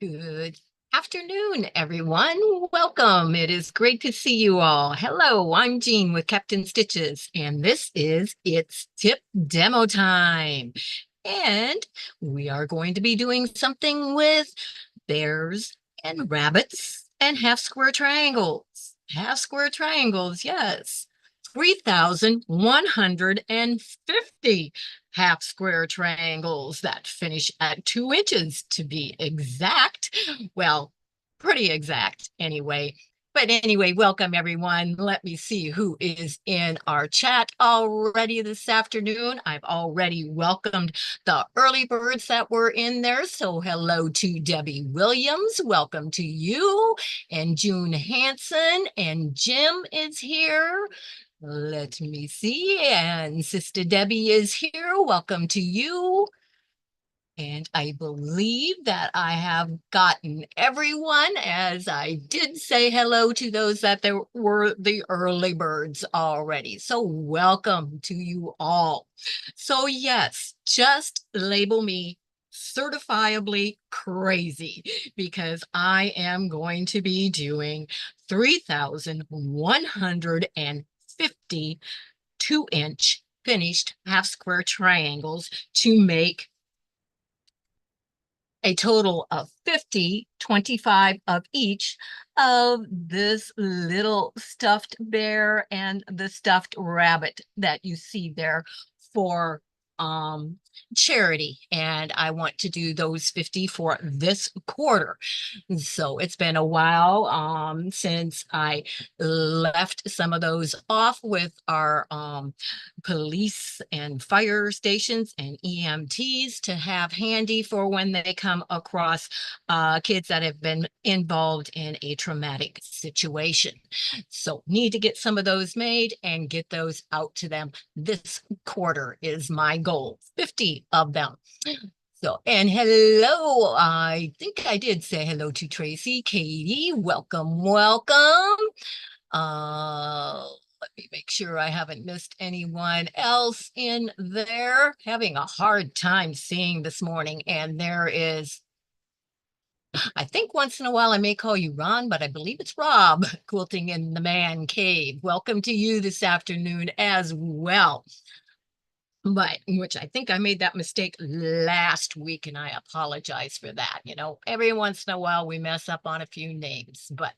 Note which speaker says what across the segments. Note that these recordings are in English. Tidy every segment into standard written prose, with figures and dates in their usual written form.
Speaker 1: Good afternoon, everyone. Welcome. It is great to see you all. Hello, I'm Jean with Captain Stitches, and this is It's Tip Demo Time. And we are going to be doing something with bears and rabbits and half square triangles. Half square triangles, yes. 3,150 half square triangles that finish at 2 inches to be exact. Well, pretty exact anyway. But anyway, welcome everyone. Let me see who is in our chat already this afternoon. I've already welcomed the early birds that were in there. So hello to Debbie Williams. Welcome to you. And June Hanson and Jim is here. Let me see. And Sister Debbie is here. Welcome to you. And I believe that I have gotten everyone, as I did say hello to those that there were the early birds already. So welcome to you all. So yes, just label me certifiably crazy because I am going to be doing 3,150 2-inch finished half square triangles to make a total of 50, 25 of each of this little stuffed bear and the stuffed rabbit that you see there for um charity, and I want to do those 50 for this quarter. So it's been a while since I left some of those off with our police and fire stations and EMTs to have handy for when they come across kids that have been involved in a traumatic situation. So need to get some of those made and get those out to them. This quarter is my goal, 50 of them. So, and hello, I think I did say hello to Tracy, Katie, welcome, welcome. Let me make sure I haven't missed anyone else in there. Having a hard time seeing this morning. And there is, I think once in a while I may call you Ron, but I believe it's Rob quilting in the man cave. Welcome to you this afternoon as well. But which I think I made that mistake last week, and I apologize for that. You know, every once in a while we mess up on a few names, but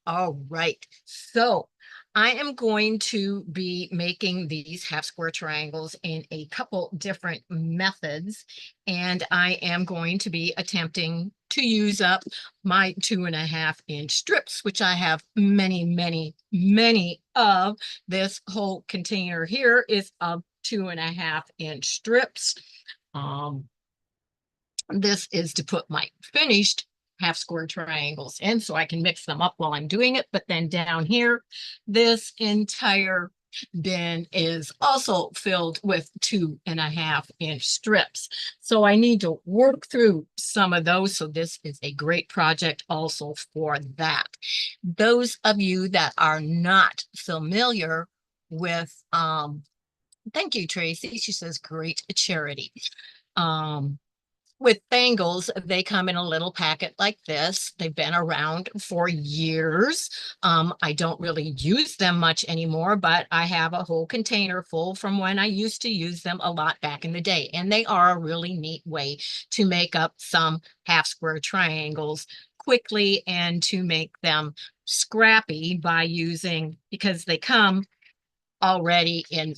Speaker 1: all right. So I am going to be making these half square triangles in a couple different methods, and I am going to be attempting to use up my 2.5-inch strips, which I have many, many, many of. This whole container here is of 2.5-inch strips. This is to put my finished half square triangles in so I can mix them up while I'm doing it. But then down here, this entire bin is also filled with 2.5-inch strips. So I need to work through some of those. So this is a great project also for that. Those of you that are not familiar with, thank you, Tracy. She says, great charity. Um, with bangles, they come in a little packet like this. They've been around for years. I don't really use them much anymore, but I have a whole container full from when I used to use them a lot back in the day. And they are a really neat way to make up some half square triangles quickly and to make them scrappy by using, because they come already in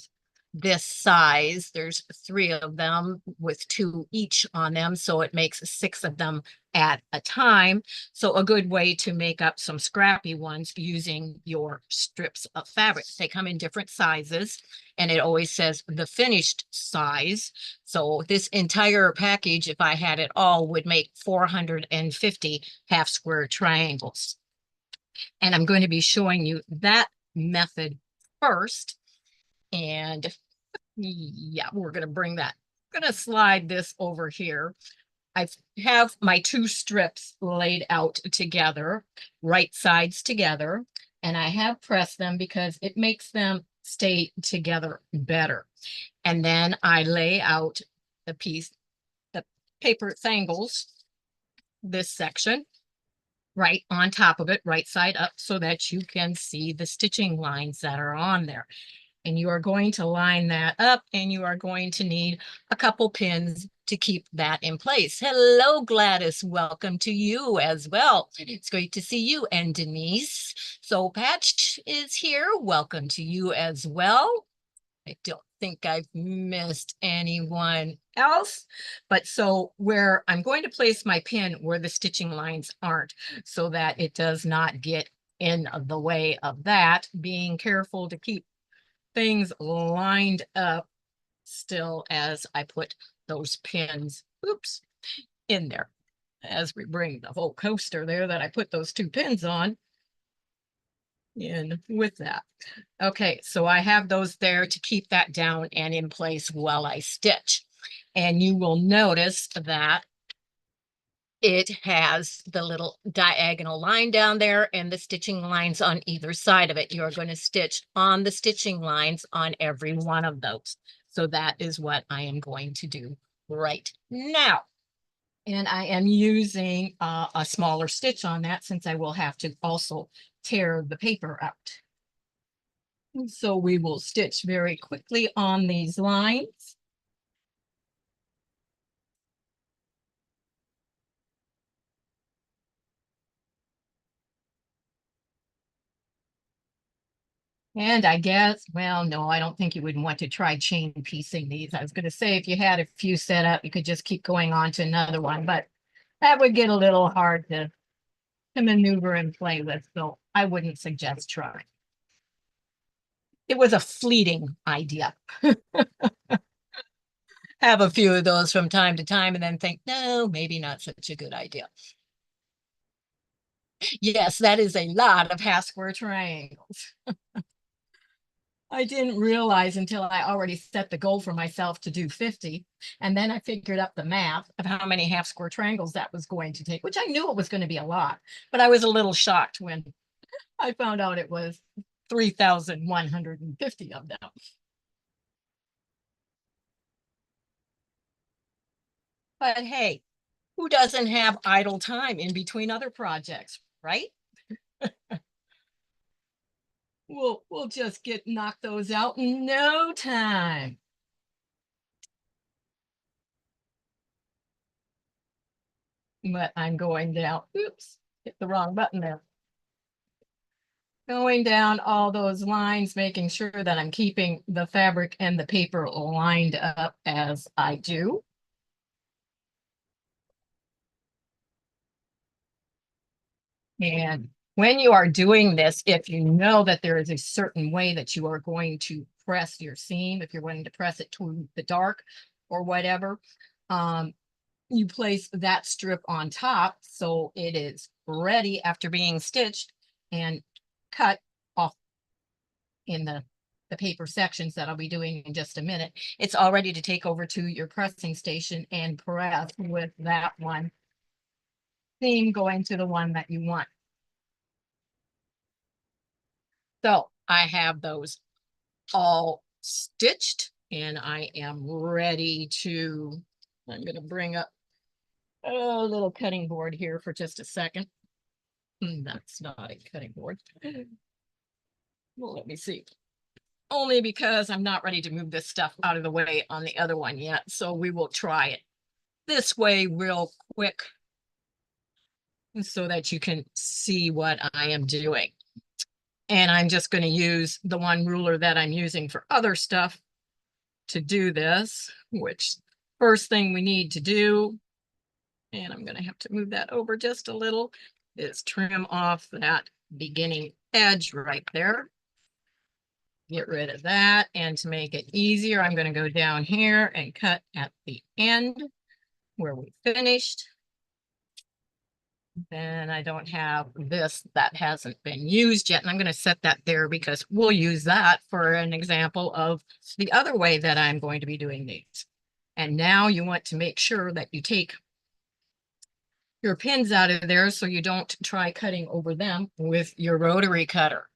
Speaker 1: this size. There's 3 of them with 2 each on them, so it makes 6 of them at a time. So a good way to make up some scrappy ones using your strips of fabric. They come in different sizes, and it always says the finished size. So this entire package, if I had it all, would make 450 half square triangles. And I'm going to be showing you that method first. And yeah, we're going to bring that. I'm going to slide this over here. I have my 2 strips laid out together, right sides together, and I have pressed them because it makes them stay together better. And then I lay out the piece, the paper sangles this section right on top of it, right side up, so that you can see the stitching lines that are on there. And you are going to line that up, and you are going to need a couple pins to keep that in place. Hello, Gladys. Welcome to you as well. It's great to see you. And Denise. So Patch is here. Welcome to you as well. I don't think I've missed anyone else, but so where I'm going to place my pin where the stitching lines aren't, so that it does not get in the way of that, being careful to keep things lined up still as I put those pins, oops, in there. As we bring the whole coaster there that I put those 2 pins on in with that. Okay, so I have those there to keep that down and in place while I stitch. And you will notice that it has the little diagonal line down there and the stitching lines on either side of it. You're going to stitch on the stitching lines on every one of those. So that is what I am going to do right now. And I am using a smaller stitch on that, since I will have to also tear the paper out. So we will stitch very quickly on these lines. And I guess, well, no, I don't think you would want to try chain piecing these. I was going to say, if you had a few set up, you could just keep going on to another one, but that would get a little hard to maneuver and play with. So I wouldn't suggest trying. It was a fleeting idea. Have a few of those from time to time and then think, no, maybe not such a good idea. Yes, that is a lot of half square triangles. I didn't realize until I already set the goal for myself to do 50. And then I figured out the math of how many half square triangles that was going to take, which I knew it was going to be a lot, but I was a little shocked when I found out it was 3,150 of them. But hey, who doesn't have idle time in between other projects, right? We'll just knock those out in no time. But I'm going down, oops, hit the wrong button there. Going down all those lines, making sure that I'm keeping the fabric and the paper lined up as I do. And when you are doing this, if you know that there is a certain way that you are going to press your seam, if you're wanting to press it to the dark or whatever, you place that strip on top so it is ready after being stitched and cut off in the paper sections that I'll be doing in just a minute. It's all ready to take over to your pressing station and press with that one seam going to the one that you want. So I have those all stitched and I am ready to, I'm going to bring up a little cutting board here for just a second. That's not a cutting board. Well, let me see. Only because I'm not ready to move this stuff out of the way on the other one yet. So we will try it this way real quick so that you can see what I am doing. And I'm just going to use the one ruler that I'm using for other stuff to do this, which first thing we need to do, and I'm going to have to move that over just a little, is trim off that beginning edge right there. Get rid of that. And to make it easier, I'm going to go down here and cut at the end where we finished. Then I don't have this that hasn't been used yet. And I'm going to set that there because we'll use that for an example of the other way that I'm going to be doing these. And now you want to make sure that you take your pins out of there so you don't try cutting over them with your rotary cutter.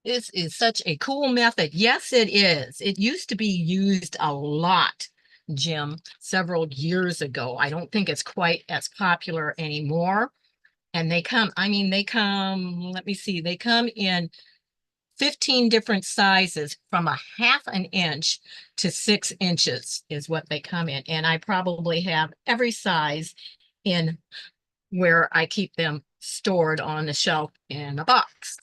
Speaker 1: This is such a cool method. Yes, it is. It used to be used a lot, Jim, several years ago. I don't think it's quite as popular anymore. And they come, I mean, they come, let me see, they come in 15 different sizes from a half an inch to 6 inches is what they come in. And I probably have every size in where I keep them stored on the shelf in a box.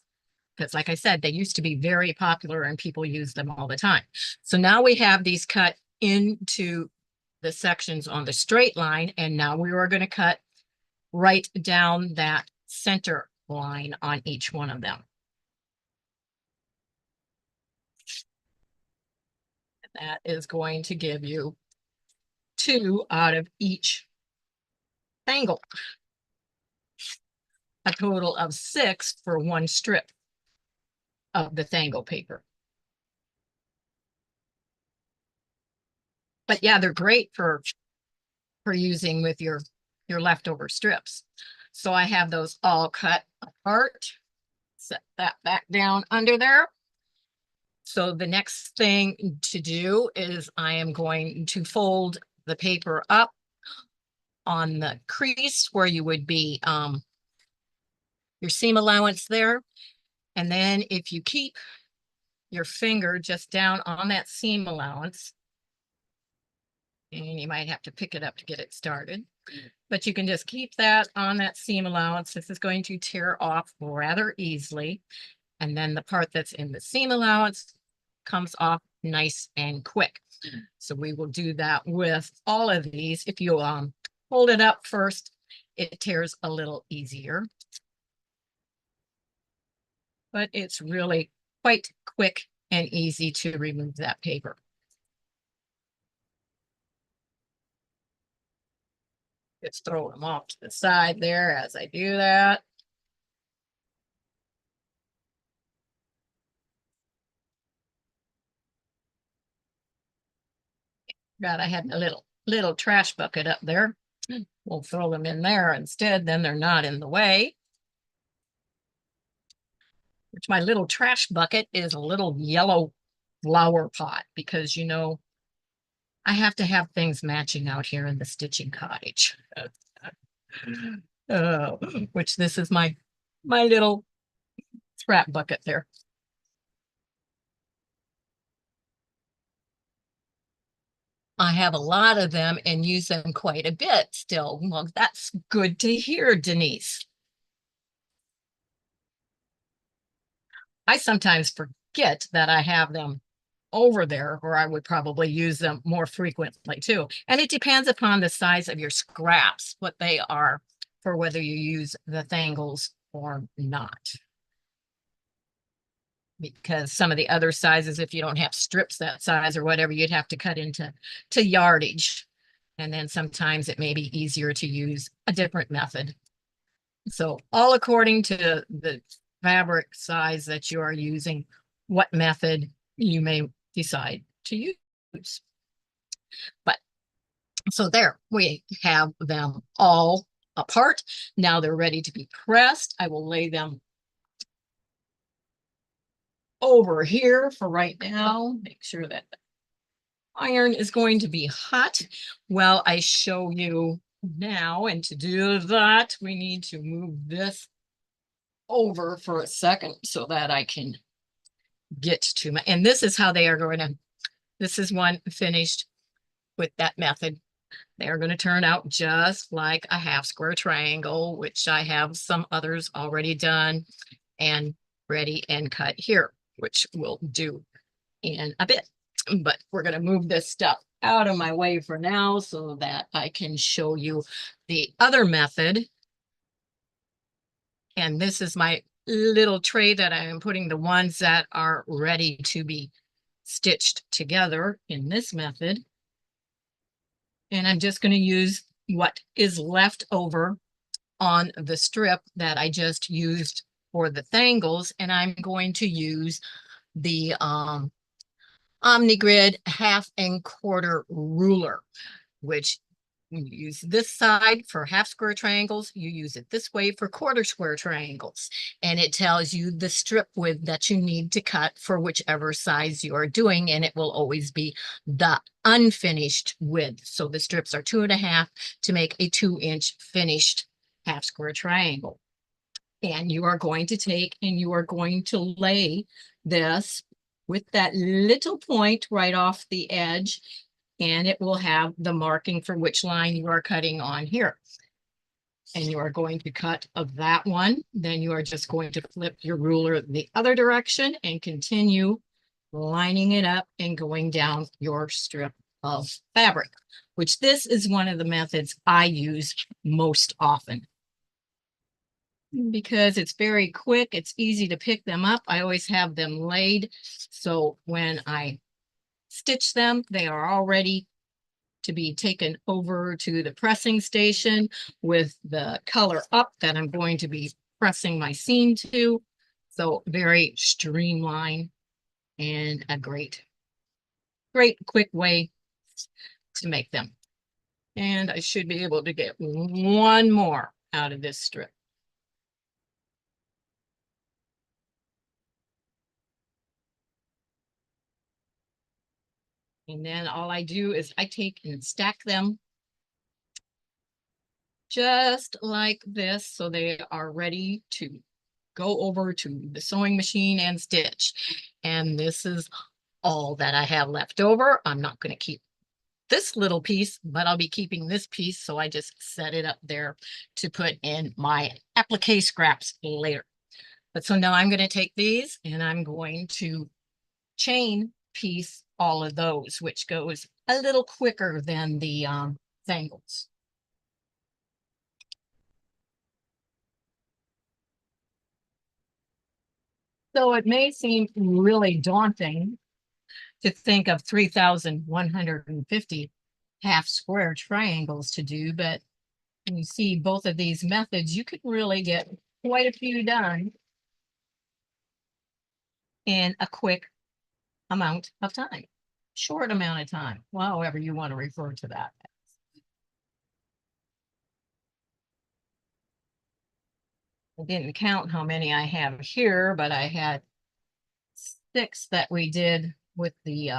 Speaker 1: Because like I said, they used to be very popular and people use them all the time. So now we have these cut into the sections on the straight line. And now we are going to cut right down that center line on each one of them. That is going to give you 2 out of each angle, a total of 6 for one strip of the Thangle paper. But yeah, they're great for using with your leftover strips. So I have those all cut apart. Set that back down under there. So the next thing to do is I am going to fold the paper up on the crease where you would be your seam allowance there. And then if you keep your finger just down on that seam allowance, and you might have to pick it up to get it started, but you can just keep that on that seam allowance. This is going to tear off rather easily. And then the part that's in the seam allowance comes off nice and quick. So we will do that with all of these. If you hold it up first, it tears a little easier. But it's really quite quick and easy to remove that paper. Just throw them off to the side there as I do that. God, I had a little trash bucket up there. We'll throw them in there instead, then they're not in the way. Which my little trash bucket is a little yellow flower pot because, you know, I have to have things matching out here in the stitching cottage. Which this is my little scrap bucket there. I have a lot of them and use them quite a bit still. Well, that's good to hear, Denise. I sometimes forget that I have them over there, or I would probably use them more frequently too. And it depends upon the size of your scraps, what they are, for whether you use the Thangles or not. Because some of the other sizes, if you don't have strips that size or whatever, you'd have to cut into yardage. And then sometimes it may be easier to use a different method. So all according to the fabric size that you are using, what method you may decide to use. But so there we have them all apart. Now they're ready to be pressed. I will lay them over here for right now. Make sure that the iron is going to be hot while I show you now. And to do that, we need to move this over for a second so that I can get to my, and this is how they are going to, this is one finished with that method. They are going to turn out just like a half square triangle, which I have some others already done and ready and cut here, which we'll do in a bit. But we're going to move this stuff out of my way for now so that I can show you the other method. And this is my little tray that I am putting the ones that are ready to be stitched together in this method. And I'm just going to use what is left over on the strip that I just used for the Thangles. And I'm going to use the OmniGrid 1/2 and 1/4 ruler, which You use this side for half square triangles. You use it this way for quarter square triangles. And it tells you the strip width that you need to cut for whichever size you are doing. And it will always be the unfinished width. So the strips are 2.5 to make a 2-inch finished half square triangle. And you are going to take and you are going to lay this with that little point right off the edge, and it will have the marking for which line you are cutting on here. And you are going to cut of that one. Then you are just going to flip your ruler the other direction and continue lining it up and going down your strip of fabric, which this is one of the methods I use most often because it's very quick. It's easy to pick them up. I always have them laid. So when I stitch them, they are all ready to be taken over to the pressing station with the color up that I'm going to be pressing my seam to. So very streamlined and a great quick way to make them. And I should be able to get one more out of this strip. And then all I do is I take and stack them just like this, so they are ready to go over to the sewing machine and stitch. And this is all that I have left over. I'm not going to keep this little piece, but I'll be keeping this piece. So I just set it up there to put in my applique scraps later. But so now I'm going to take these and I'm going to chain piece all of those, which goes a little quicker than the tangles. So it may seem really daunting to think of 3,150 half square triangles to do, but when you see both of these methods, you could really get quite a few done in a quick amount of time, short amount of time, however you want to refer to that. I didn't count how many I have here, but I had 6 that we did with the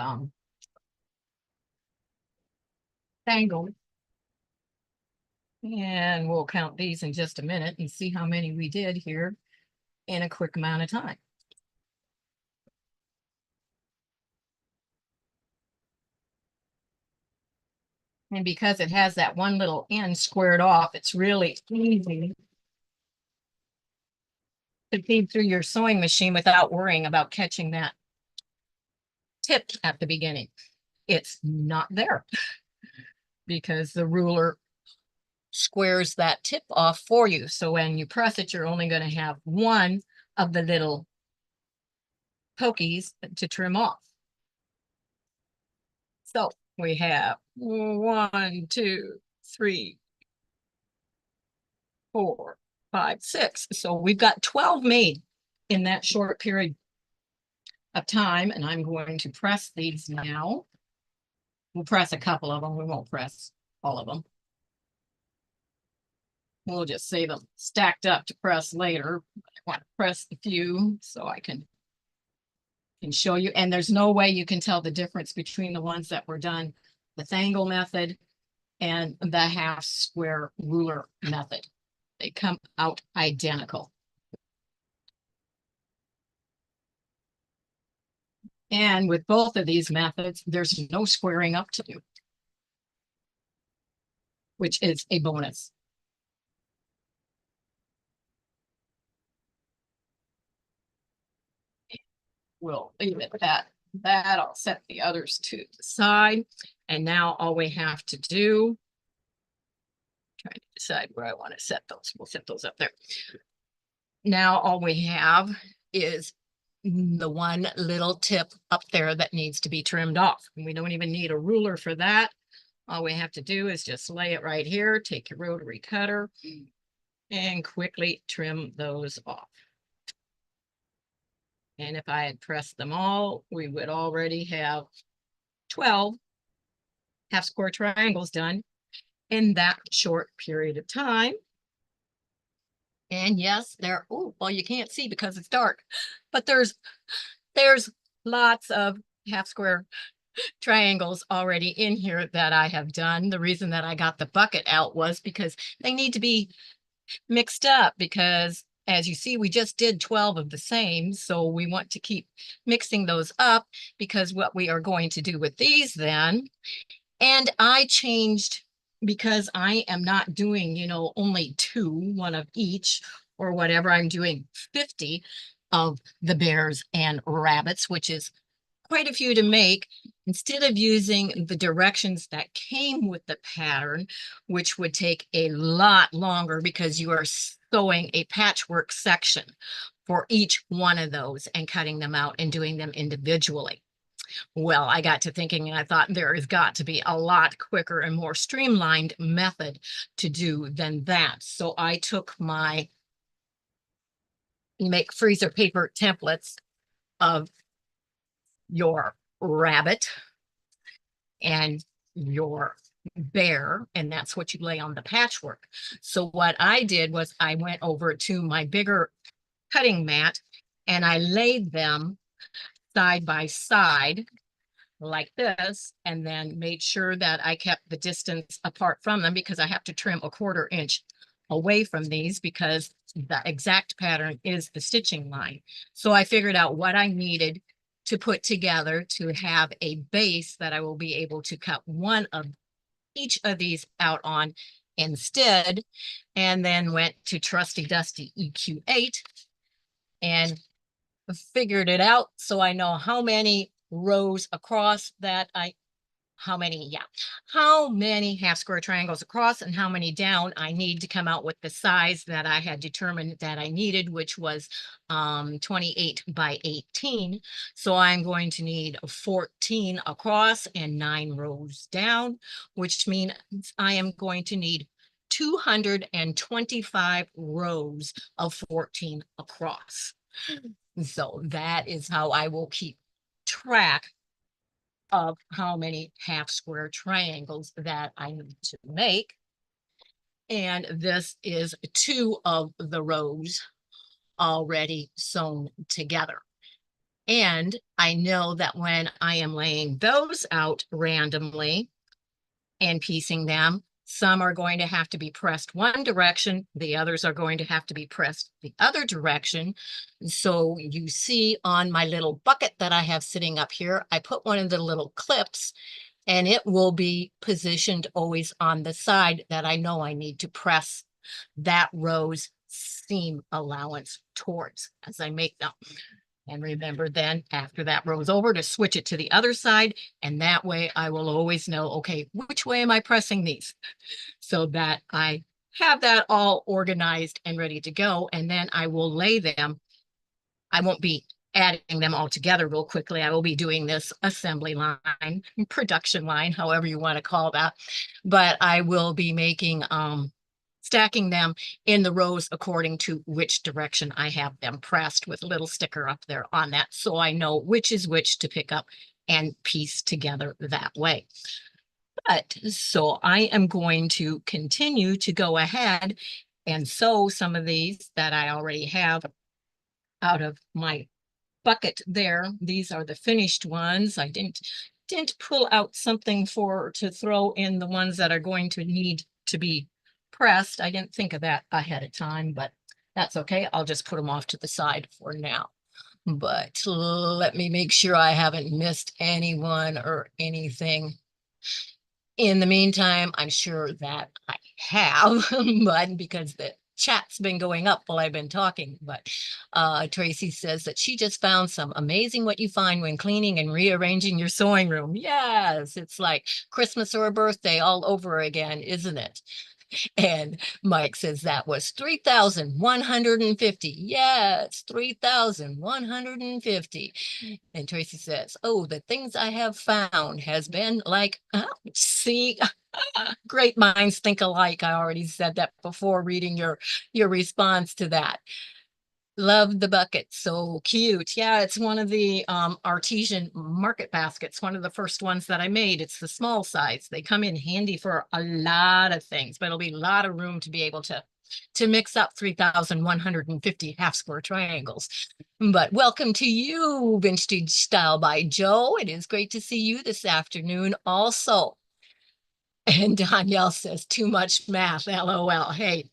Speaker 1: tangle. And we'll count these in just a minute and see how many we did here in a quick amount of time. And because it has that one little end squared off, it's really easy to feed through your sewing machine without worrying about catching that tip at the beginning. It's not there because the ruler squares that tip off for you. So when you press it, you're only going to have one of the little pokies to trim off. So we have 1, 2, 3, 4, 5, 6. So we've got 12 made in that short period of time. And I'm going to press these now. We'll press a couple of them. We won't press all of them. We'll just save them stacked up to press later. I want to press a few so I can show you. And there's no way you can tell the difference between the ones that were done the Thangle method and the half square ruler method. They come out identical. And with both of these methods, there's no squaring up to do, which is a bonus. We'll leave it at that. I'll set the others to the side. And now all we have to do, trying to decide where I want to set those. We'll set those up there. Now all we have is the one little tip up there that needs to be trimmed off. And we don't even need a ruler for that. All we have to do is just lay it right here, take your rotary cutter and quickly trim those off. And if I had pressed them all, we would already have 12 half square triangles done. in that short period of time. And yes, there, oh, well, you can't see because it's dark, but there's lots of half square triangles already in here that I have done. The reason that I got the bucket out was because they need to be mixed up, because as you see, we just did 12 of the same. So we want to keep mixing those up, because what we are going to do with these then, and I changed because I am not doing, only two, one of each or whatever. I'm doing 50 of the bears and rabbits, which is quite a few to make. Instead of using the directions that came with the pattern, which would take a lot longer because you are sewing a patchwork section for each one of those and cutting them out and doing them individually. Well, I got to thinking and I thought there has got to be a lot quicker and more streamlined method to do than that. So I took you make freezer paper templates of your rabbit and your bear, and that's what you lay on the patchwork. So what I did was I went over to my bigger cutting mat and I laid them side by side like this, and then made sure that I kept the distance apart from them, because I have to trim a 1/4 inch away from these because the exact pattern is the stitching line. So I figured out what I needed to put together to have a base that I will be able to cut one of each of these out on instead, and then went to trusty dusty EQ8 and figured it out. So I know how many rows across that how many half square triangles across and how many down I need to come out with the size that I had determined that I needed, which was 28 by 18. So I'm going to need 14 across and 9 rows down, which means I am going to need 225 rows of 14 across. So that is how I will keep track of how many half square triangles that I need to make. And this is 2 of the rows already sewn together. And I know that when I am laying those out randomly and piecing them, some are going to have to be pressed one direction, the others are going to have to be pressed the other direction. So you see on my little bucket that I have sitting up here, I put one of the little clips, and it will be positioned always on the side that I know I need to press that row's seam allowance towards as I make them. And remember then, after that row's over, to switch it to the other side. And that way I will always know, okay, which way am I pressing these? So that I have that all organized and ready to go. And then I will lay them. I won't be adding them all together real quickly. I will be doing this assembly line, production line, however you want to call that. But I will be making stacking them in the rows according to which direction I have them pressed, with a little sticker up there on that, so I know which is which to pick up and piece together that way. But so I am going to continue to go ahead and sew some of these that I already have out of my bucket there. These are the finished ones. I didn't pull out something to throw in the ones that are going to need to be pressed. I didn't think of that ahead of time, but that's okay. I'll just put them off to the side for now. But let me make sure I haven't missed anyone or anything. In the meantime, I'm sure that I have, but because the chat's been going up while I've been talking. But Tracy says that she just found some amazing what you find when cleaning and rearranging your sewing room. Yes, it's like Christmas or a birthday all over again, isn't it? And Mike says that was 3,150. Yes, 3,150. And Tracy says, oh, the things I have found has been like, see, great minds think alike. I already said that before reading your response to that. Love the bucket. So cute. Yeah, it's one of the artesian market baskets, one of the first ones that I made. It's the small size. They come in handy for a lot of things, but it'll be a lot of room to be able to mix up 3,150 half square triangles. But welcome to you, Vintage Style by Joe. It is great to see you this afternoon also. And Danielle says, too much math, LOL. Hey,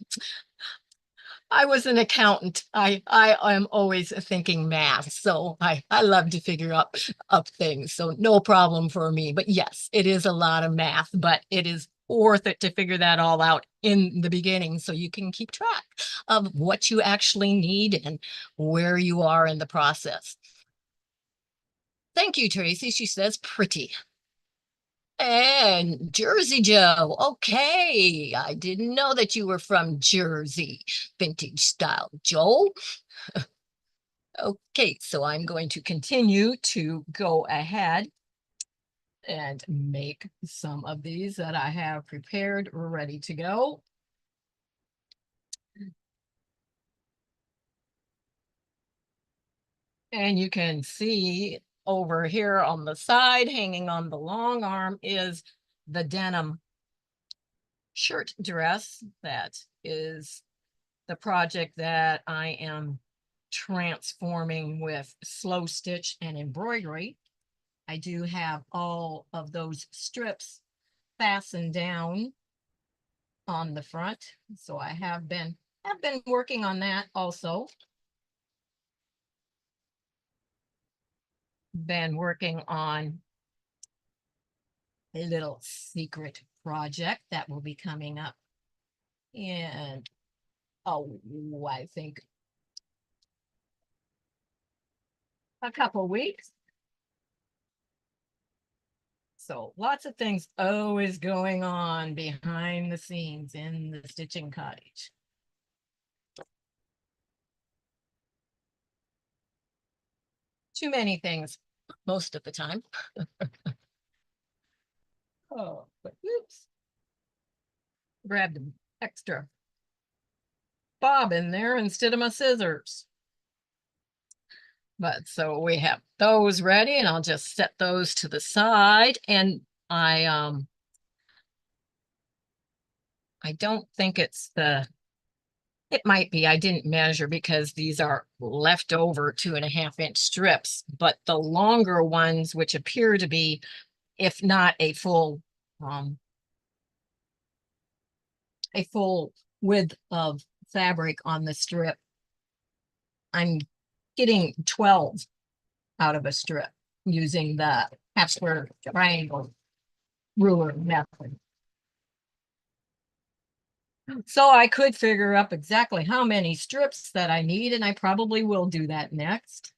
Speaker 1: I was an accountant. I am always thinking math, so I love to figure up things. So no problem for me. But yes, it is a lot of math, but it is worth it to figure that all out in the beginning so you can keep track of what you actually need and where you are in the process. Thank you, Tracy. She says pretty. And Jersey Joe. Okay. I didn't know that you were from Jersey. Vintage style. Joe? Okay, so I'm going to continue to go ahead and make some of these that I have prepared, ready to go. And you can see over here on the side, hanging on the long arm, is the denim shirt dress. That is the project that I am transforming with slow stitch and embroidery. I do have all of those strips fastened down on the front. So I have been working on that also. Been working on a little secret project that will be coming up in, oh, I think a couple weeks. So lots of things always going on behind the scenes in the stitching cottage. Too many things most of the time. Oh, but oops, grabbed an extra bob in there instead of my scissors. But so we have those ready and I'll just set those to the side. And I don't think it might be, I didn't measure because these are leftover 2.5-inch strips, but the longer ones, which appear to be, if not um, a full width of fabric on the strip, I'm getting 12 out of a strip using the half square triangle ruler method. So I could figure up exactly how many strips that I need, and I probably will do that next.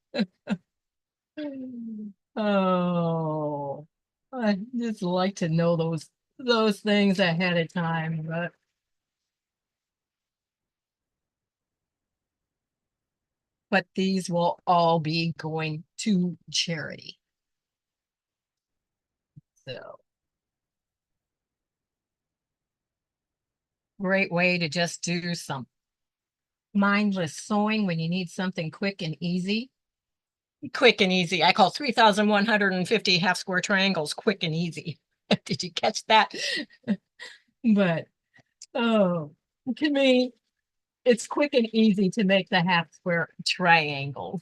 Speaker 1: Oh, I just like to know those things ahead of time, but these will all be going to charity. So great way to just do some mindless sewing when you need something quick and easy. Quick and easy. I call 3,150 half square triangles quick and easy. Did you catch that? But oh, to me, it's quick and easy to make the half square triangle.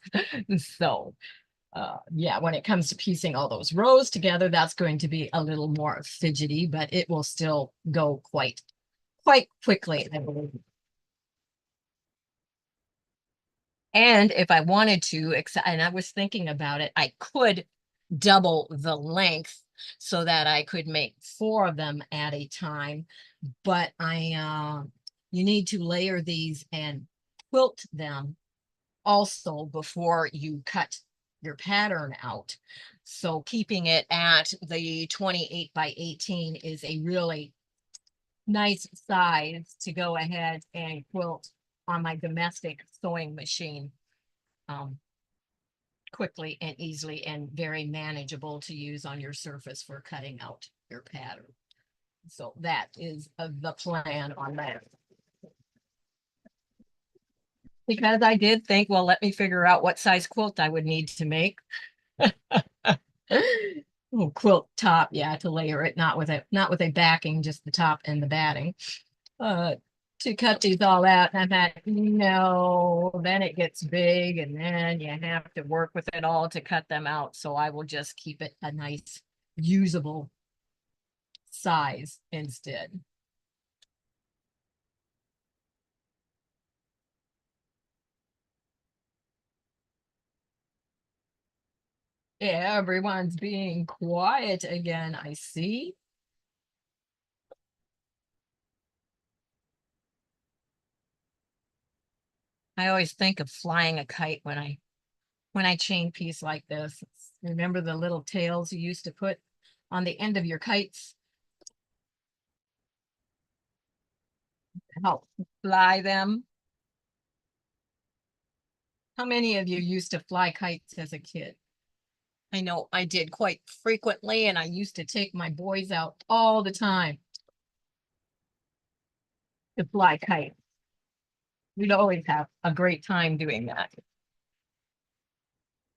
Speaker 1: So yeah, when it comes to piecing all those rows together, that's going to be a little more fidgety, but it will still go quite quickly, I believe. And if I wanted to, and I was thinking about it, I could double the length so that I could make 4 of them at a time. But you need to layer these and quilt them also before you cut your pattern out. So keeping it at the 28 by 18 is a really nice size to go ahead and quilt on my domestic sewing machine um, quickly and easily and very manageable to use on your surface for cutting out your pattern. So that is the plan on that. because I did think, well, let me figure out what size quilt I would need to make. Oh, quilt top, yeah, to layer it, not with a backing, just the top and the batting. Uh, to cut these all out, and I thought, no, then it gets big, and then you have to work with it all to cut them out. So I will just keep it a nice, usable size instead. Everyone's being quiet again, I see. I always think of flying a kite when I chain piece like this. Remember the little tails you used to put on the end of your kites to help fly them? How many of you used to fly kites as a kid? I know I did quite frequently, and I used to take my boys out all the time to fly kites. We'd always have a great time doing that.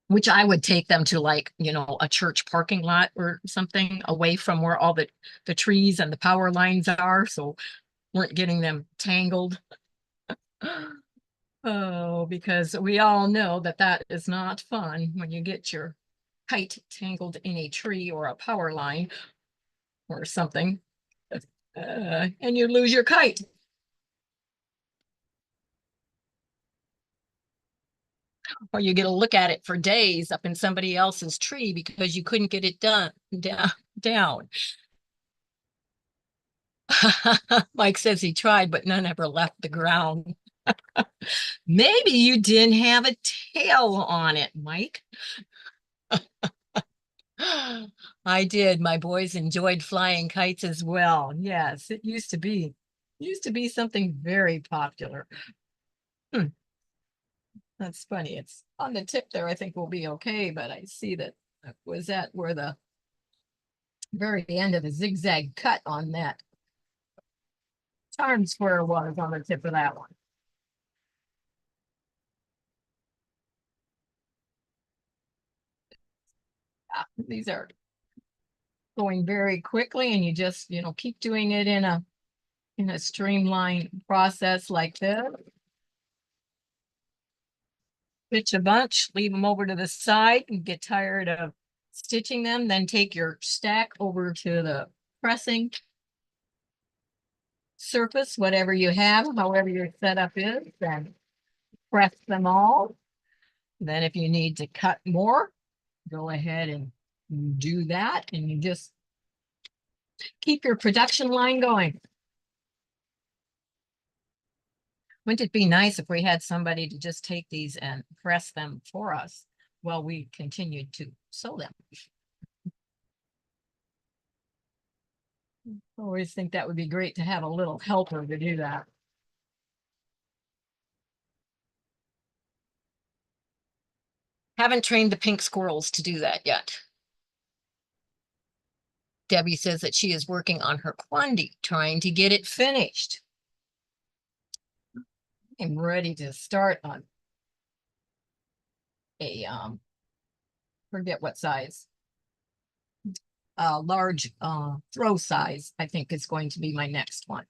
Speaker 1: Which I would take them to, like, a church parking lot or something away from where all the trees and the power lines are, so weren't getting them tangled. Oh, because we all know that that is not fun when you get your kite tangled in a tree or a power line or something, and you lose your kite. Or you get to look at it for days up in somebody else's tree because you couldn't get it down. Mike says he tried, but none ever left the ground. Maybe you didn't have a tail on it, Mike. I did. My boys enjoyed flying kites as well. Yes, it used to be something very popular. Hmm, that's funny. It's on the tip there. I think we'll be okay, but I see that was that where the very end of the zigzag cut on that charm square was on the tip of that one. Yeah, these are going very quickly, and you just, keep doing it in a streamlined process like this. Stitch a bunch, leave them over to the side, and get tired of stitching them, then take your stack over to the pressing surface, whatever you have, however your setup is, then press them all. Then if you need to cut more, go ahead and do that, and you just keep your production line going. Wouldn't it be nice if we had somebody to just take these and press them for us while we continued to sew them? I always think that would be great to have a little helper to do that. Haven't trained the pink squirrels to do that yet. Debbie says that she is working on her quandary, trying to get it finished. I'm ready to start on a forget what size. Large throw size, I think, is going to be my next one.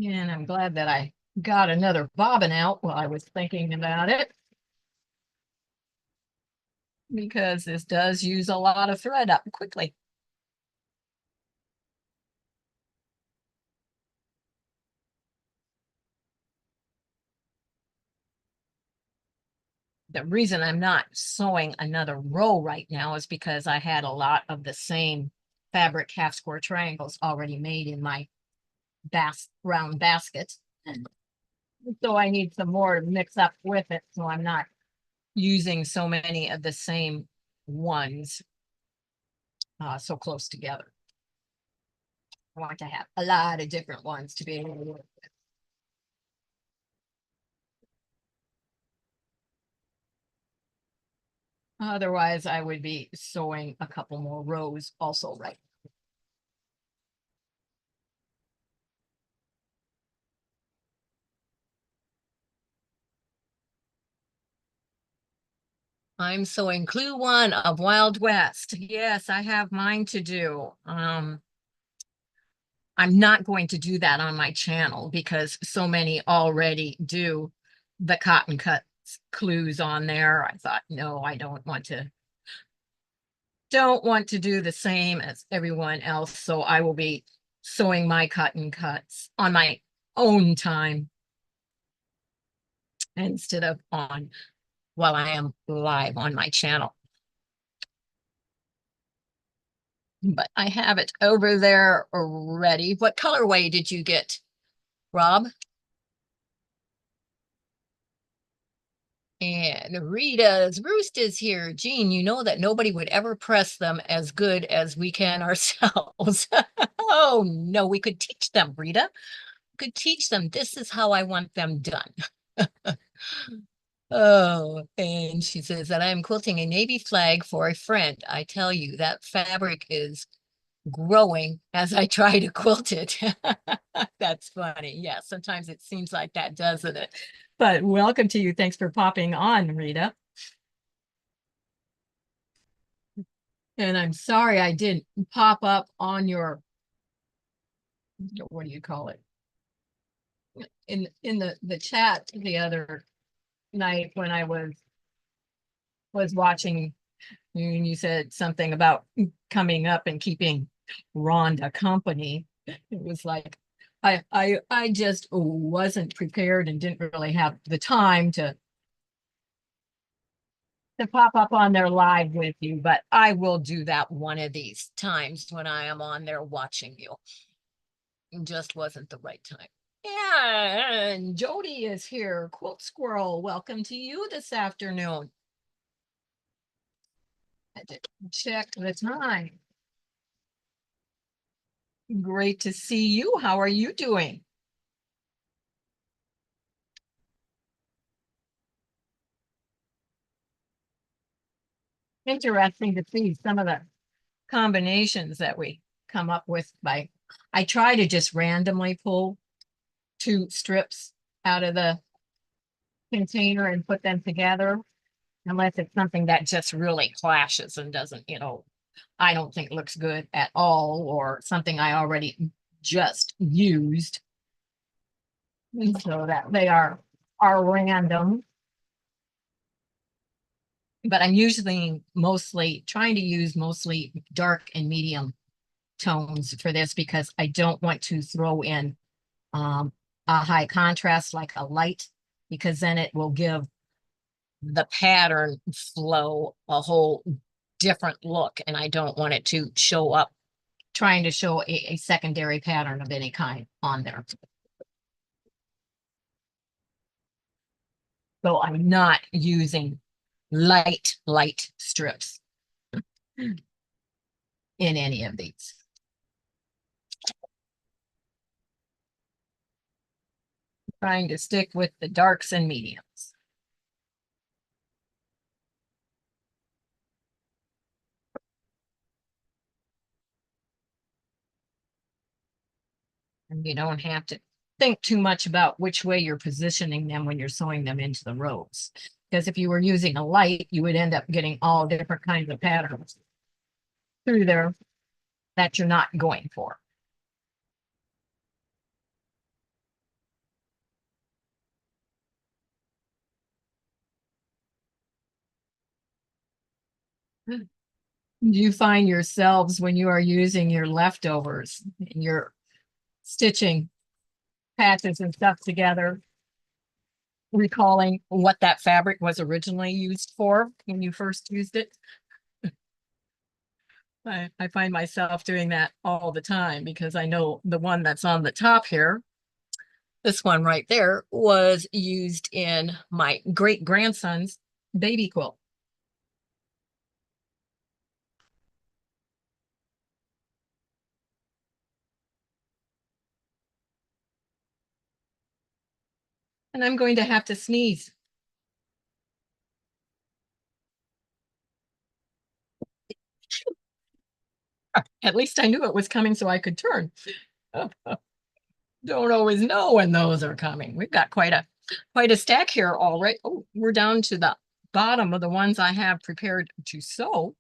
Speaker 1: And I'm glad that I got another bobbin out while I was thinking about it, because this does use a lot of thread up quickly. The reason I'm not sewing another row right now is because I had a lot of the same fabric half square triangles already made in my round basket. So I need some more to mix up with it, so I'm not using so many of the same ones so close together. I want to have a lot of different ones to be able to work with. Otherwise, I would be sewing a couple more rows also, right? I'm sewing Clue 1 of Wild West. Yes, I have mine to do. I'm not going to do that on my channel because so many already do the cotton cuts clues on there. I thought, no, I don't want to do the same as everyone else. So I will be sewing my cotton cuts on my own time instead of on while I am live on my channel. But I have it over there already. What colorway did you get, Rob? And Rita's Roost is here. Jean, you know that nobody would ever press them as good as we can ourselves. Oh, no, we could teach them, Rita. We could teach them. This is how I want them done. Oh, and she says that I'm quilting a navy flag for a friend. I tell you, that fabric is growing as I try to quilt it. That's funny. Yeah, sometimes it seems like that, doesn't it? But welcome to you. Thanks for popping on, Rita. And I'm sorry I didn't pop up on your, what do you call it? In the chat the other night when I was watching you and you said something about coming up and keeping Rhonda company. It was like I just wasn't prepared and didn't really have the time to pop up on there live with you, but I will do that one of these times when I am on there watching you. It just wasn't the right time. Yeah, and Jody is here. Quilt Squirrel, welcome to you this afternoon. I did check the time. Great to see you. How are you doing? Interesting to see some of the combinations that we come up with by, I try to just randomly pull two strips out of the container and put them together, unless it's something that just really clashes and doesn't, I don't think looks good at all, or something I already just used. And so that they are random. But I'm usually mostly trying to use mostly dark and medium tones for this because I don't want to throw in a high contrast like a light, because then it will give the pattern flow a whole different look, and I don't want it to show up trying to show a secondary pattern of any kind on there. So I'm not using light strips in any of these. Trying to stick with the darks and mediums. And you don't have to think too much about which way you're positioning them when you're sewing them into the rows. Because if you were using a light, you would end up getting all different kinds of patterns through there that you're not going for. You find yourselves when you are using your leftovers and you're stitching patches and stuff together, recalling what that fabric was originally used for when you first used it. I find myself doing that all the time because I know the one that's on the top here, this one right there, was used in my great grandson's baby quilt. And I'm going to have to sneeze. At least I knew it was coming so I could turn. Don't always know when those are coming. We've got quite a stack here already. Oh, we're down to the bottom of the ones I have prepared to sew.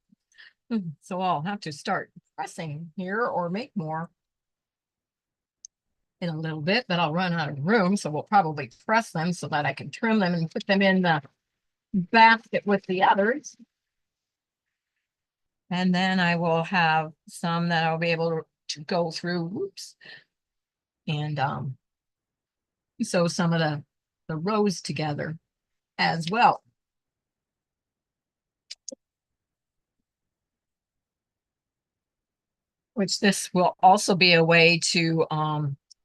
Speaker 1: So I'll have to start pressing here or make more in a little bit, but I'll run out of room. So we'll probably press them so that I can trim them and put them in the basket with the others. And then I will have some that I'll be able to go through, whoops, and sew some of the rows together as well. Which this will also be a way to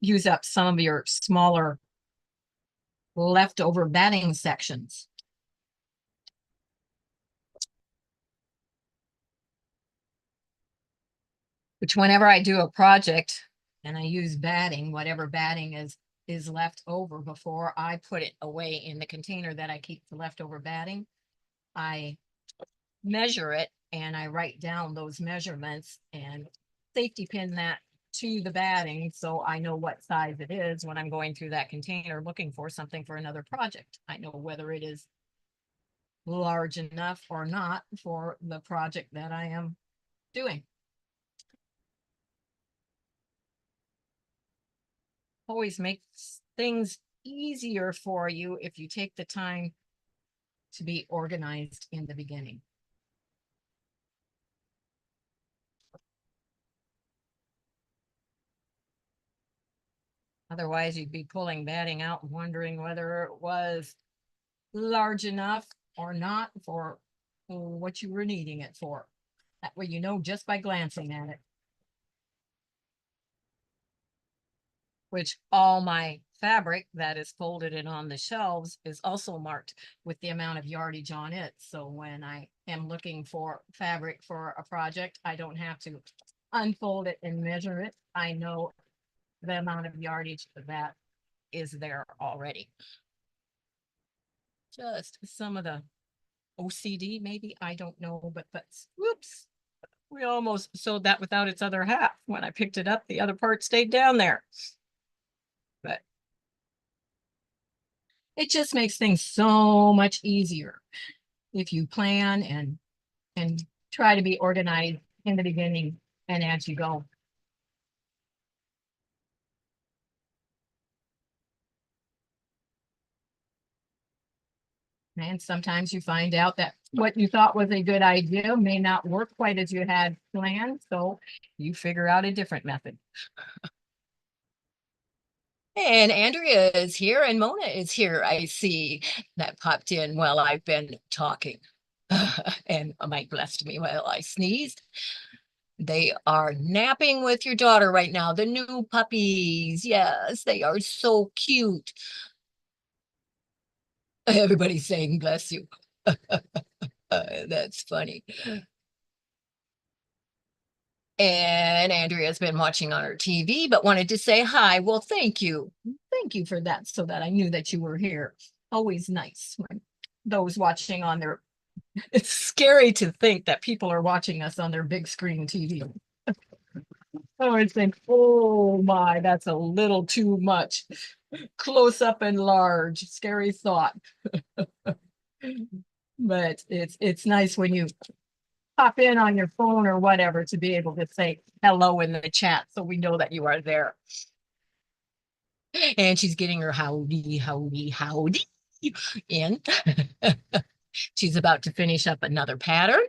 Speaker 1: use up some of your smaller leftover batting sections. Which whenever I do a project and I use batting, whatever batting is left over before I put it away in the container that I keep the leftover batting, I measure it and I write down those measurements and safety pin that to the batting so I know what size it is when I'm going through that container looking for something for another project. I know whether it is large enough or not for the project that I am doing. Always makes things easier for you if you take the time to be organized in the beginning. Otherwise, you'd be pulling batting out and wondering whether it was large enough or not for what you were needing it for. That way you know just by glancing at it. Which all my fabric that is folded in on the shelves is also marked with the amount of yardage on it. So when I am looking for fabric for a project, I don't have to unfold it and measure it. I know the amount of yardage that is there already. Just some of the OCD, maybe, I don't know, but that's, whoops, we almost sewed that without its other half. When I picked it up, the other part stayed down there. But it just makes things so much easier if you plan and try to be organized in the beginning and as you go. And sometimes you find out that what you thought was a good idea may not work quite as you had planned. So you figure out a different method. And Andrea is here and Mona is here. I see that popped in while I've been talking. And Mike blessed me while I sneezed. They are napping with your daughter right now. The new puppies. Yes, they are so cute. Everybody's saying bless you. That's funny. And Andrea's been watching on her TV, but wanted to say hi. Well, thank you. Thank you for that, so that I knew that you were here. Always nice when those watching on their, it's scary to think that people are watching us on their big screen TV. Oh, I think, oh my, that's a little too much. Close up and large, scary thought. But it's nice when you pop in on your phone or whatever to be able to say hello in the chat so we know that you are there. And she's getting her howdy, howdy, howdy in. She's about to finish up another pattern.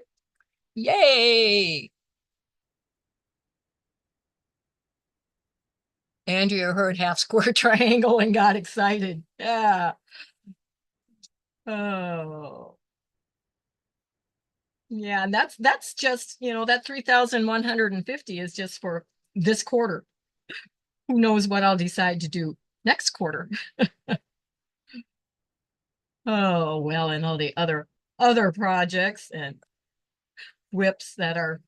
Speaker 1: Yay! Andrea heard half square triangle and got excited. Yeah. Oh. Yeah, and that's just, that 3,150 is just for this quarter. Who knows what I'll decide to do next quarter. Oh, well, and all the other projects and whips that are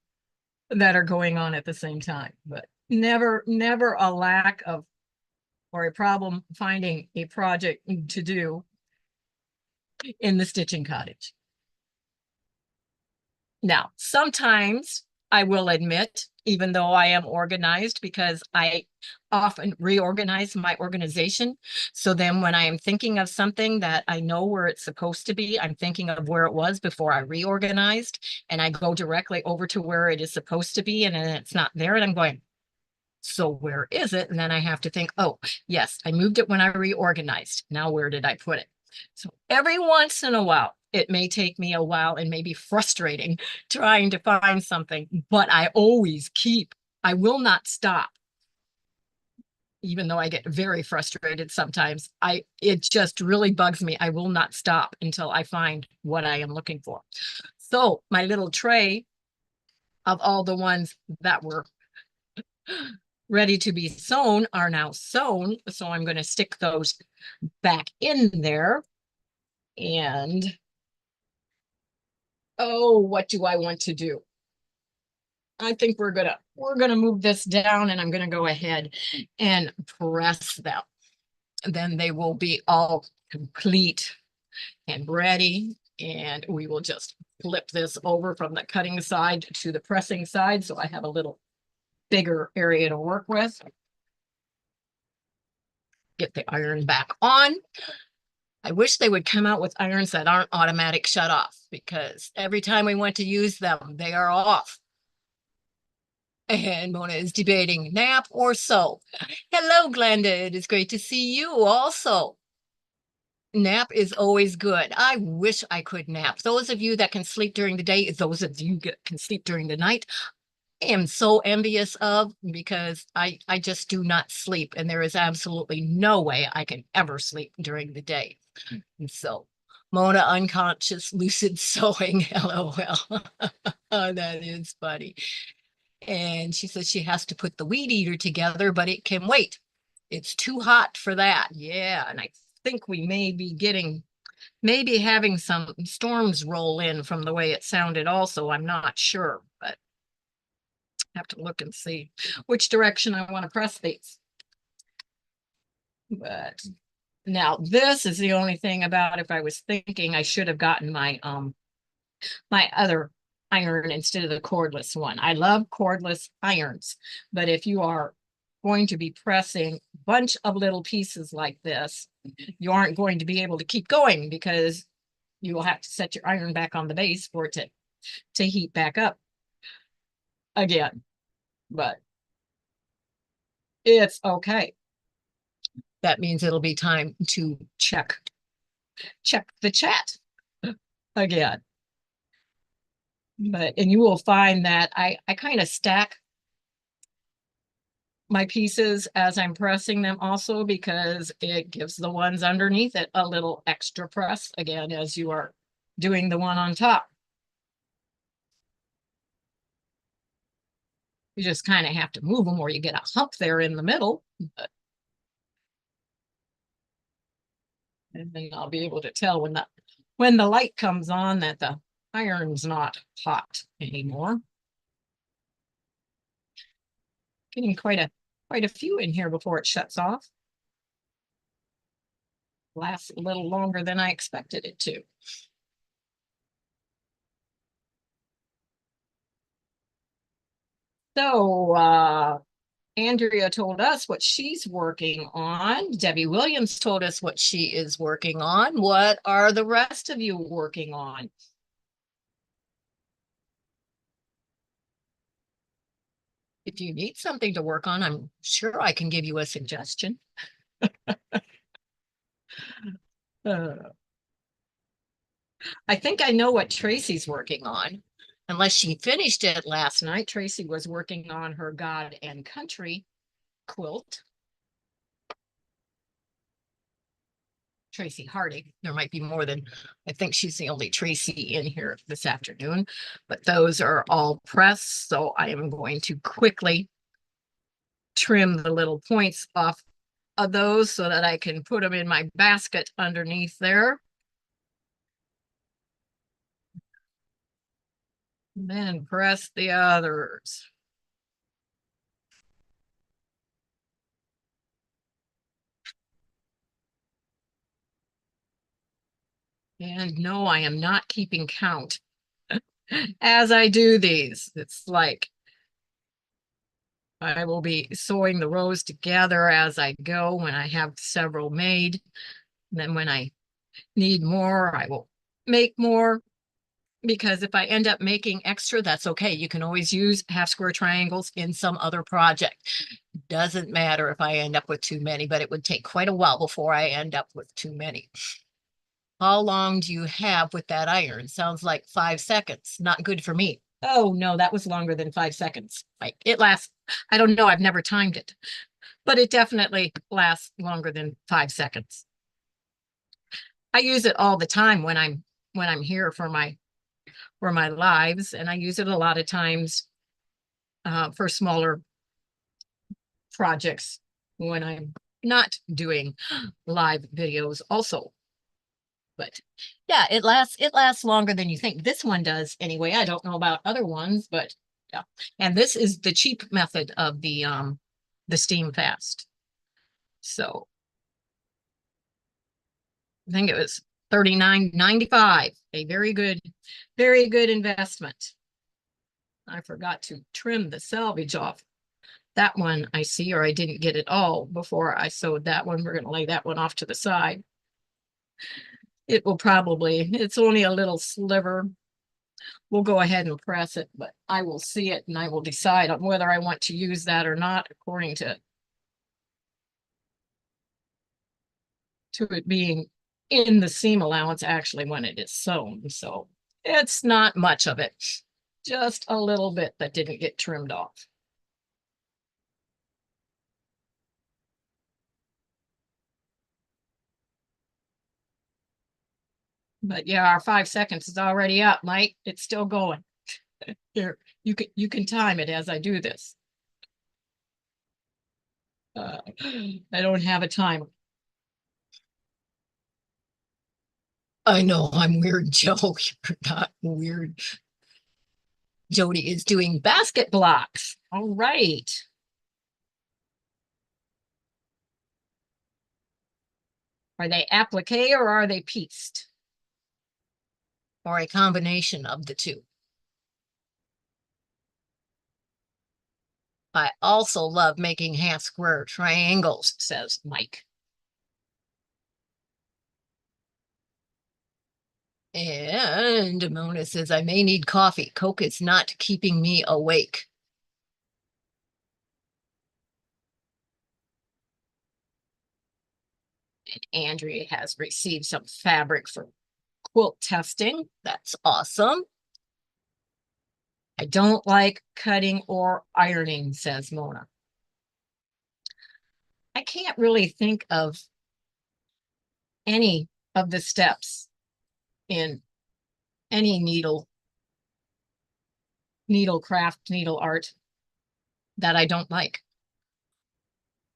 Speaker 1: going on at the same time, but never a lack of or a problem finding a project to do in the stitching cottage. Now, sometimes I will admit even though I am organized, because I often reorganize my organization. So then when I am thinking of something that I know where it's supposed to be, I'm thinking of where it was before I reorganized, and I go directly over to where it is supposed to be, and then it's not there, and I'm going, so where is it? And then I have to think, oh, yes, I moved it when I reorganized. Now where did I put it? So every once in a while, it may take me a while and may be frustrating trying to find something, but I always keep, I will not stop. Even though I get very frustrated sometimes, it just really bugs me. I will not stop until I find what I am looking for. So my little tray of all the ones that were ready to be sewn are now sewn. So I'm going to stick those back in there. And oh, what do I want to do? I think we're gonna move this down, and I'm gonna go ahead and press them. Then they will be all complete and ready. And we will just flip this over from the cutting side to the pressing side. So I have a little bigger area to work with. Get the iron back on. I wish they would come out with irons that aren't automatic shut off, because every time we want to use them, they are off. And Mona is debating nap or sew. Hello, Glenda. It is great to see you also. Nap is always good. I wish I could nap. Those of you that can sleep during the day, those of you that can sleep during the night, I am so envious of, because I just do not sleep, and there is absolutely no way I can ever sleep during the day. And so Mona unconscious lucid sewing, LOL. Oh, that is funny. And she says she has to put the weed eater together, but it can wait. It's too hot for that. Yeah, and I think we may be maybe having some storms roll in from the way it sounded also. I'm not sure, but I have to look and see which direction I want to press these. But now this is the only thing about, if I was thinking I should have gotten my other iron instead of the cordless one. I love cordless irons, but if you are going to be pressing a bunch of little pieces like this, you aren't going to be able to keep going, because you will have to set your iron back on the base for it to heat back up again. But it's okay. That means it'll be time to check the chat again. And you will find that I kind of stack my pieces as I'm pressing them also, because it gives the ones underneath it a little extra press again as you are doing the one on top. You just kind of have to move them, or you get a hump there in the middle. And then I'll be able to tell when the light comes on that the iron's not hot anymore. Getting quite a few in here before it shuts off. Lasts a little longer than I expected it to. So Andrea told us what she's working on. Debbie Williams told us what she is working on. What are the rest of you working on? If you need something to work on, I'm sure I can give you a suggestion. I think I know what Tracy's working on. Unless she finished it last night, Tracy was working on her God and Country quilt. Tracy Harding. There might be more than, I think she's the only Tracy in here this afternoon, but those are all pressed. So I am going to quickly trim the little points off of those so that I can put them in my basket underneath there. And then press the others. And no, I am not keeping count as I do these. It's like I will be sewing the rows together as I go when I have several made. And then when I need more, I will make more. Because if I end up making extra, that's okay. You can always use half square triangles in some other project. Doesn't matter if I end up with too many, but it would take quite a while before I end up with too many. How long do you have with that iron? Sounds like 5 seconds. Not good for me. Oh no, that was longer than 5 seconds. Like it lasts, I don't know, I've never timed it, but it definitely lasts longer than 5 seconds. I use it all the time when I'm here for my lives, and I use it a lot of times for smaller projects when I'm not doing live videos also. But yeah, it lasts longer than you think. This one does anyway. I don't know about other ones, but yeah. And this is the cheap method of the steam fast. So I think it was $39.95. A very good investment. I forgot to trim the selvage off that one, I see, or I didn't get it all before I sewed that one. We're going to lay that one off to the side. It will probably, it's only a little sliver. We'll go ahead and press it, but I will see it and I will decide on whether I want to use that or not according to it being in the seam allowance actually when it is sewn. So it's not much of it, just a little bit that didn't get trimmed off. But yeah, our 5 seconds is already up, Mike. It's still going. Here, you can time it as I do this. I don't have a timer. I know I'm weird, Joe. You're not weird. Jody is doing basket blocks. All right. Are they applique or are they pieced? Or a combination of the two? I also love making half square triangles, says Mike. And Mona says, I may need coffee. Coke is not keeping me awake. And Andrea has received some fabric for quilt testing. That's awesome. I don't like cutting or ironing, says Mona. I can't really think of any of the steps in any needle craft, needle art that I don't like.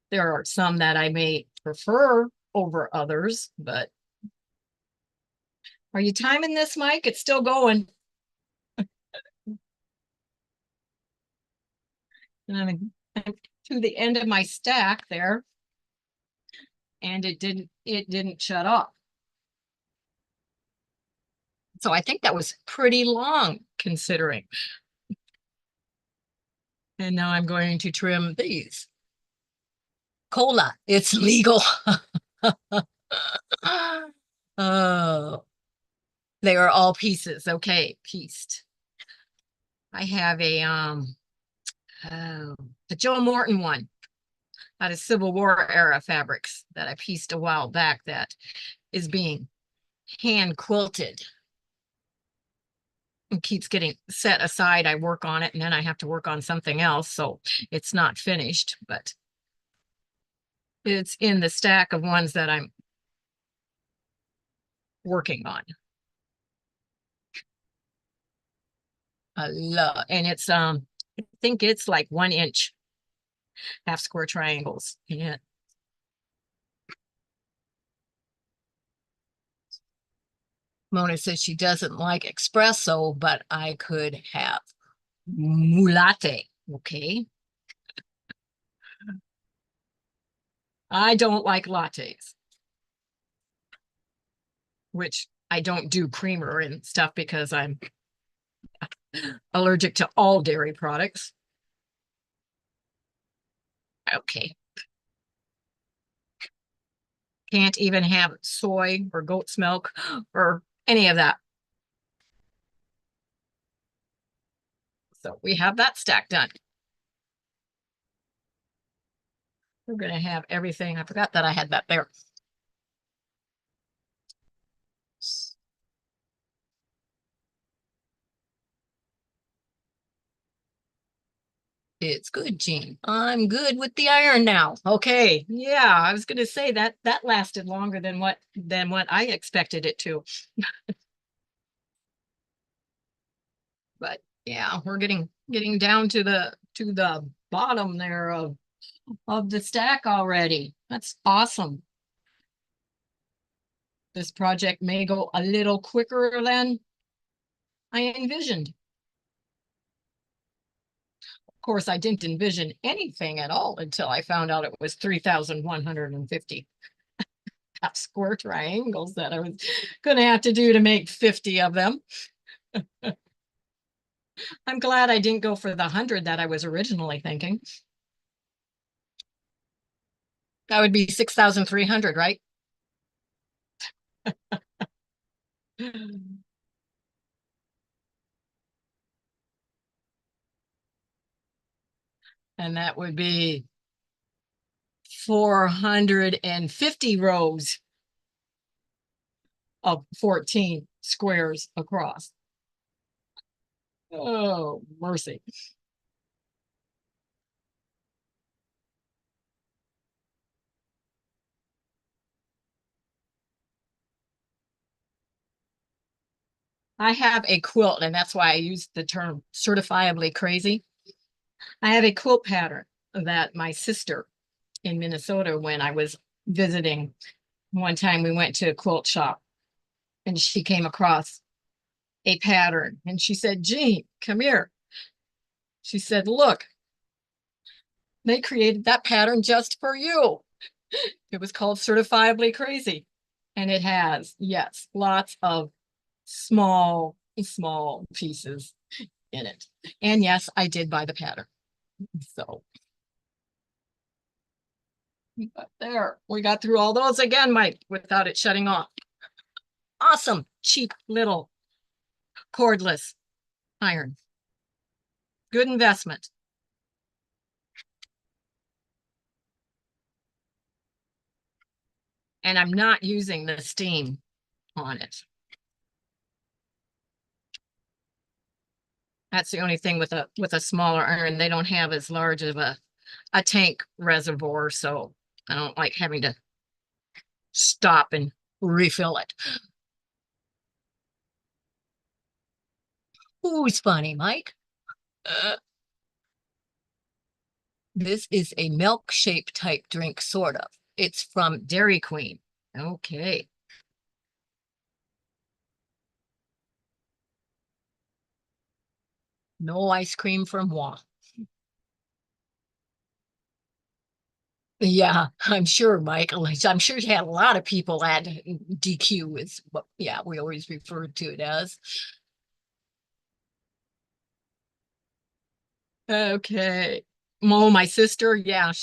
Speaker 1: There are some that I may prefer over others, but are you timing this, Mike? It's still going. And I'm to the end of my stack there, and it didn't shut off. So I think that was pretty long considering. And now I'm going to trim these. Cola, it's legal. Oh, they are all pieces. Okay, pieced. I have a Joe Morton one out of Civil War era fabrics that I pieced a while back that is being hand quilted and keeps getting set aside. I work on it and then I have to work on something else, so it's not finished, but it's in the stack of ones that I'm working on. I love, and it's I think it's like 1 inch half square triangles. Yeah. Mona says she doesn't like espresso, but I could have mulate. Okay. I don't like lattes, which I don't do creamer and stuff because I'm allergic to all dairy products. Okay. Can't even have soy or goat's milk or any of that. So we have that stack done. We're going to have everything. I forgot that I had that there. It's good, Jean. I'm good with the iron now. Okay. Yeah, I was going to say that that lasted longer than what I expected it to. But yeah, we're getting down to the bottom there of the stack already. That's awesome. This project may go a little quicker than I envisioned. Of course, I didn't envision anything at all until I found out it was 3,150 square triangles that I was going to have to do to make 50 of them. I'm glad I didn't go for the 100 that I was originally thinking. That would be 6,300, right? And that would be 450 rows of 14 squares across. Oh, mercy. I have a quilt, and that's why I use the term certifiably crazy. I have a quilt pattern that my sister in Minnesota, when I was visiting, one time we went to a quilt shop and she came across a pattern and she said, Jean, come here. She said, look, they created that pattern just for you. It was called Certifiably Crazy. And it has, yes, lots of small pieces in it. And yes, I did buy the pattern. So but there, we got through all those again, Mike, without it shutting off. Awesome, cheap little cordless iron. Good investment. And I'm not using the steam on it. That's the only thing with a smaller iron. They don't have as large of a tank reservoir, so I don't like having to stop and refill it. Who's funny, Mike? Uh, this is a milkshake type drink, sort of. It's from Dairy Queen. Okay. No ice cream from moi. Yeah, I'm sure, Michael. I'm sure you had a lot of people at DQ is what, yeah, we always refer to it as. Okay. Oh, my sister, yeah,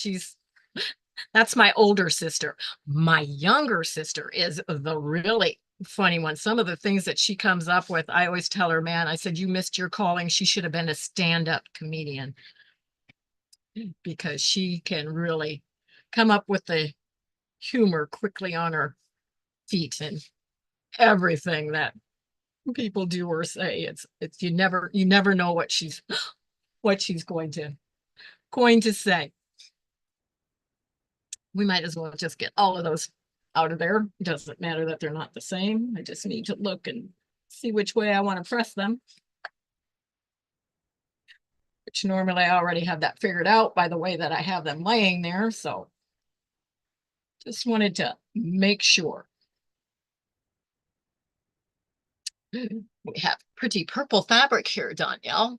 Speaker 1: that's my older sister. My younger sister is the really funny one. Some of the things that she comes up with, I always tell her, man, I said, you missed your calling. She should have been a stand-up comedian because she can really come up with the humor quickly on her feet and everything that people do or say. It's you never know what she's going to say. We might as well just get all of those out of there. It doesn't matter that they're not the same. I just need to look and see which way I want to press them, which normally I already have that figured out by the way that I have them laying there. So just wanted to make sure. We have pretty purple fabric here, Danielle.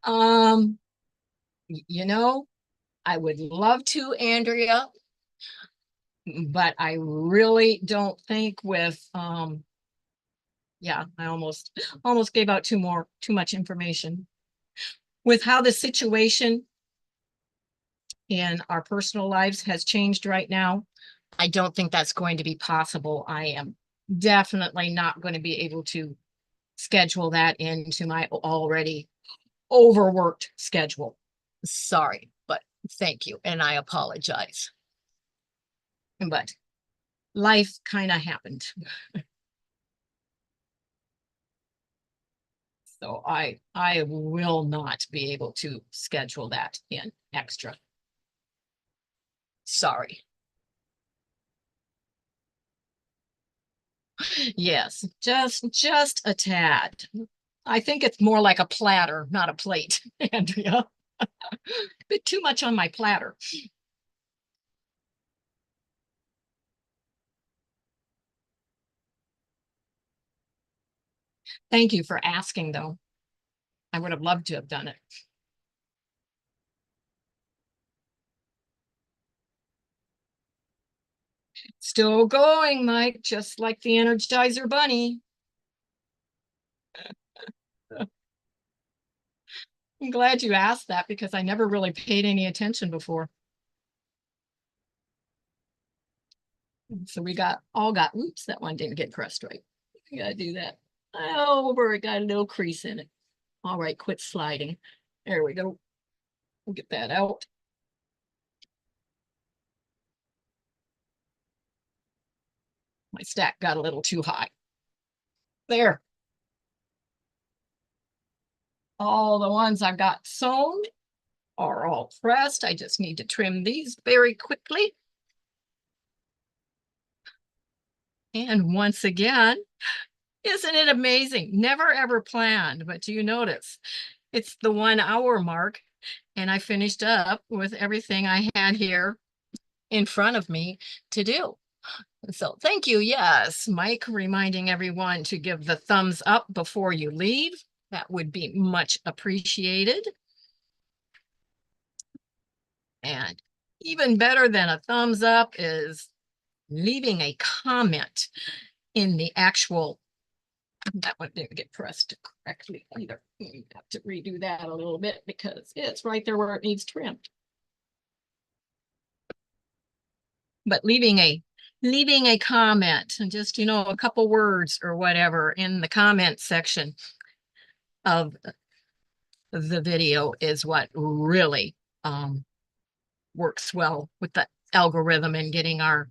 Speaker 1: Um, you know, I would love to, Andrea, but I really don't think with yeah, I almost gave out too much information. with how the situation in our personal lives has changed right now, I don't think that's going to be possible. I am definitely not going to be able to schedule that into my already overworked schedule. Sorry, but thank you. And I apologize. But life kind of happened. So I will not be able to schedule that in extra. Sorry. Yes, just a tad. I think it's more like a platter, not a plate, Andrea. A bit too much on my platter. Thank you for asking, though. I would have loved to have done it. Still going, Mike, just like the Energizer Bunny. I'm glad you asked that because I never really paid any attention before. So we oops, that one didn't get pressed right. You gotta do that. Oh, it got a little crease in it. All right, quit sliding. There we go. We'll get that out. My stack got a little too high. There. All the ones I've got sewn are all pressed. I just need to trim these very quickly. And once again, isn't it amazing? Never ever planned, but do you notice? It's the 1 hour mark, and I finished up with everything I had here in front of me to do. So thank you. Yes, Mike, reminding everyone to give the thumbs up before you leave. That would be much appreciated. And even better than a thumbs up is leaving a comment in the actual, that one didn't get pressed correctly either. You have to redo that a little bit because it's right there where it needs trimmed. But leaving a comment and just, a couple words or whatever in the comment section of the video is what really works well with the algorithm and getting our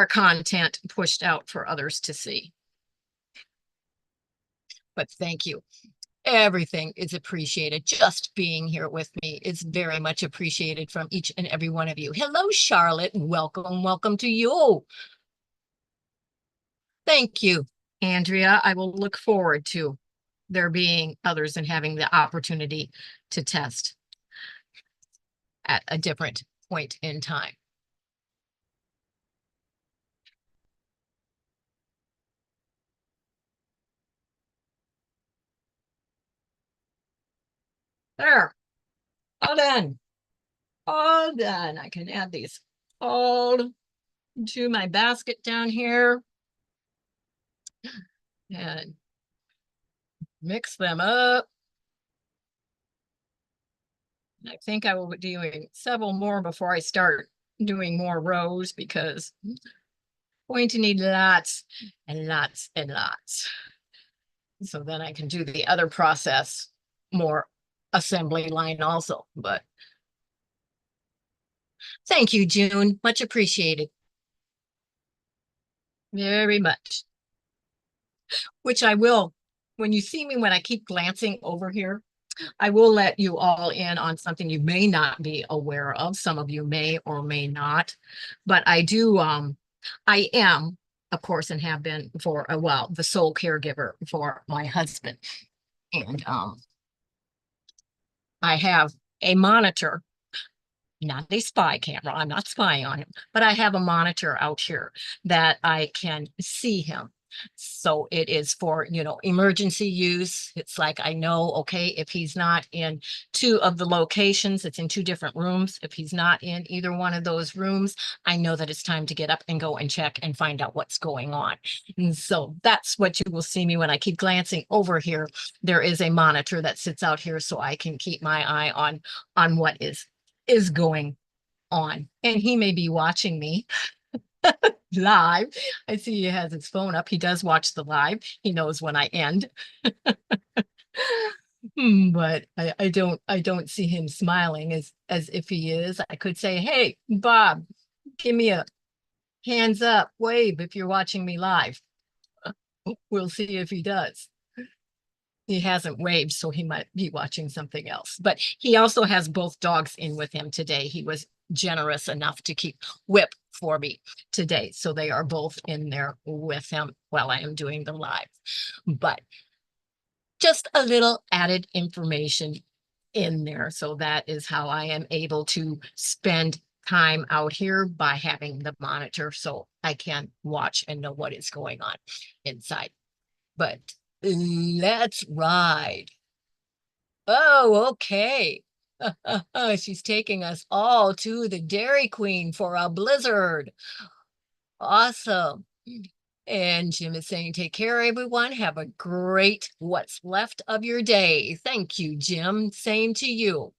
Speaker 1: content pushed out for others to see. But thank you. Everything is appreciated. Just being here with me is very much appreciated from each and every one of you. Hello, Charlotte. Welcome to you. Thank you, Andrea. I will look forward to there being others and having the opportunity to test at a different point in time. There, all done. All done. I can add these all to my basket down here and mix them up. I think I will be doing several more before I start doing more rows because I'm going to need lots and lots and lots. So then I can do the other process, more assembly line also. But thank you, June. Much appreciated. Very much. Which I will, when you see me, when I keep glancing over here, I will let you all in on something you may not be aware of. Some of you may or may not, but I am, of course, and have been for a while, the sole caregiver for my husband. And I have a monitor, not a spy camera. I'm not spying on him, but I have a monitor out here that I can see him So it is for, emergency use. It's like, I know, okay, if he's not in two of the locations, it's in two different rooms. If he's not in either one of those rooms, I know that it's time to get up and go and check and find out what's going on. And so that's what you will see me when I keep glancing over here. There is a monitor that sits out here so I can keep my eye on what is going on. And he may be watching me live. I see he has his phone up. He does watch the live. He knows when I end. But I don't see him smiling as if he is. I could say, hey, Bob, give me a hands up wave if you're watching me live. We'll see if he does. He hasn't waved, so he might be watching something else. But he also has both dogs in with him today. He was generous enough to keep Whip for me today. So they are both in there with him while I am doing the live. But just a little added information in there. So that is how I am able to spend time out here by having the monitor so I can watch and know what is going on inside. But let's ride. Oh, okay. She's taking us all to the Dairy Queen for a blizzard. Awesome. And Jim is saying, take care, everyone. Have a great what's left of your day. Thank you, Jim. Same to you.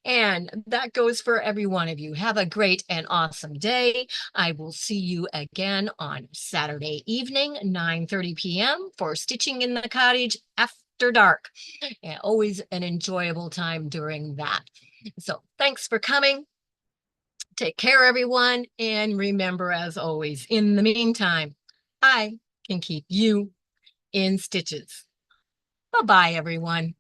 Speaker 1: And that goes for every one of you. Have a great and awesome day. I will see you again on Saturday evening, 9:30 p.m. for Stitching in the Cottage After Dark. And always an enjoyable time during that. So thanks for coming. Take care, everyone. And remember, as always, in the meantime, I can keep you in stitches. Bye-bye, everyone.